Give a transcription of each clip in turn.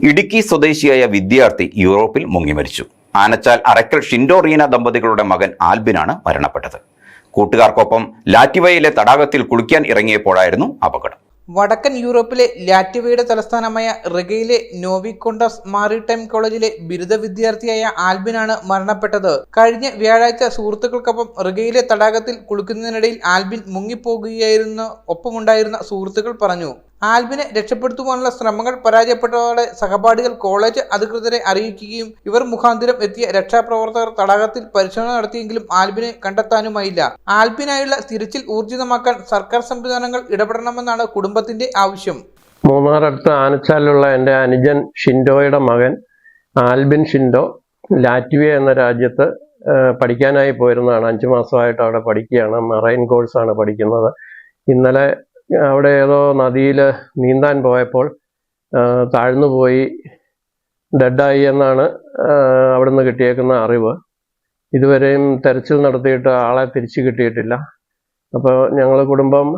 ഇടുക്കി സ്വദേശിയായ വിദ്യാർത്ഥി യൂറോപ്പിൽ മുങ്ങി മരിച്ചു. ആനച്ചാൽ അറയ്ക്കൽ ഷിൻഡോ റീന ദമ്പതികളുടെ മകൻ ആൽബിനാണ് മരണപ്പെട്ടത്. കൂട്ടുകാർക്കൊപ്പം ലാറ്റിവയിലെ തടാകത്തിൽ കുളിക്കാൻ ഇറങ്ങിയപ്പോഴായിരുന്നു അപകടം. വടക്കൻ യൂറോപ്പിലെ ലാറ്റിവയുടെ തലസ്ഥാനമായ റിഗയിലെ നോവിക്കൊണ്ടസ് മാരിടൈം കോളേജിലെ ബിരുദ വിദ്യാർത്ഥിയായ ആൽബിനാണ് മരണപ്പെട്ടത്. കഴിഞ്ഞ വ്യാഴാഴ്ച സുഹൃത്തുക്കൾക്കൊപ്പം റിഗയിലെ തടാകത്തിൽ കുളിക്കുന്നതിനിടയിൽ ആൽബിൻ മുങ്ങിപ്പോകുകയായിരുന്നു ഒപ്പമുണ്ടായിരുന്ന സുഹൃത്തുക്കൾ പറഞ്ഞു. ആൽബിനെ രക്ഷപ്പെടുത്തുവാനുള്ള ശ്രമങ്ങൾ പരാജയപ്പെട്ടതോടെ സഹപാഠികൾ കോളേജ് അധികൃതരെ അറിയിക്കുകയും ഇവർ മുഖാന്തരം എത്തിയ രക്ഷാപ്രവർത്തകർ തടാകത്തിൽ പരിശോധന നടത്തിയെങ്കിലും ആൽബിനെ കണ്ടെത്താനുമായില്ല. ആൽബിനായുള്ള തിരച്ചിൽ ഊർജിതമാക്കാൻ സർക്കാർ സംവിധാനങ്ങൾ ഇടപെടണമെന്നാണ് കുടുംബത്തിന്റെ ആവശ്യം. മൂന്നാറടുത്ത് ആനച്ചാലിലുള്ള എൻ്റെ അനുജൻ ഷിൻഡോയുടെ മകൻ ആൽബിൻ ഷിൻഡോ ലാറ്റ്വിയ എന്ന രാജ്യത്ത് പഠിക്കാനായി പോയിരുന്നതാണ്. 5 മാസമായിട്ട് അവിടെ പഠിക്കുകയാണ്. മറൈൻ കോഴ്സാണ് പഠിക്കുന്നത്. ഇന്നലെ അവിടെ ഏതോ നദിയിൽ നീന്താൻ പോയപ്പോൾ താഴ്ന്നു പോയി ഡെഡായി എന്നാണ് അവിടുന്ന് കിട്ടിയേക്കുന്ന അറിവ്. ഇതുവരെയും തെരച്ചിൽ നടത്തിയിട്ട് ആളെ തിരിച്ചു കിട്ടിയിട്ടില്ല. അപ്പോൾ ഞങ്ങൾ കുടുംബം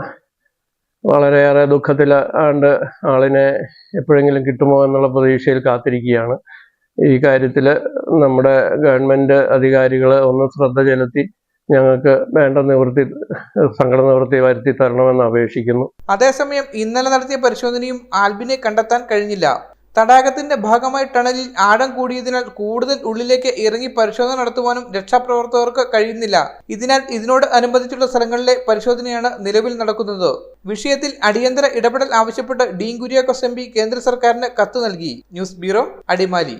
വളരെയേറെ ദുഃഖത്തിലാണ്ട് ആളിനെ എപ്പോഴെങ്കിലും കിട്ടുമോ എന്നുള്ള പ്രതീക്ഷയിൽ കാത്തിരിക്കുകയാണ്. ഈ കാര്യത്തിൽ നമ്മുടെ ഗവൺമെൻറ് അധികാരികൾ ഒന്ന് ശ്രദ്ധ ചെലുത്തി ഞങ്ങൾക്ക് വേണ്ട സങ്കട നിവൃത്തി വരുത്തി തരണമെന്ന് അപേക്ഷിക്കുന്നു. അതേസമയം ഇന്നലെ നടത്തിയ പരിശോധനയും ആൽബിനെ കണ്ടെത്താൻ കഴിഞ്ഞില്ല. തടാകത്തിന്റെ ഭാഗമായി ടണലിൽ ആഴം കൂടിയതിനാൽ കൂടുതൽ ഉള്ളിലേക്ക് ഇറങ്ങി പരിശോധന നടത്തുവാനും രക്ഷാപ്രവർത്തകർക്ക് കഴിയുന്നില്ല. ഇതിനോട് അനുബന്ധിച്ചുള്ള സ്ഥലങ്ങളിലെ പരിശോധനയാണ് നിലവിൽ നടക്കുന്നത്. വിഷയത്തിൽ അടിയന്തര ഇടപെടൽ ആവശ്യപ്പെട്ട് ഡീൻ കുര്യാക്കോസ് MP കേന്ദ്ര സർക്കാരിന് കത്ത് നൽകി. News bureau, Adimali.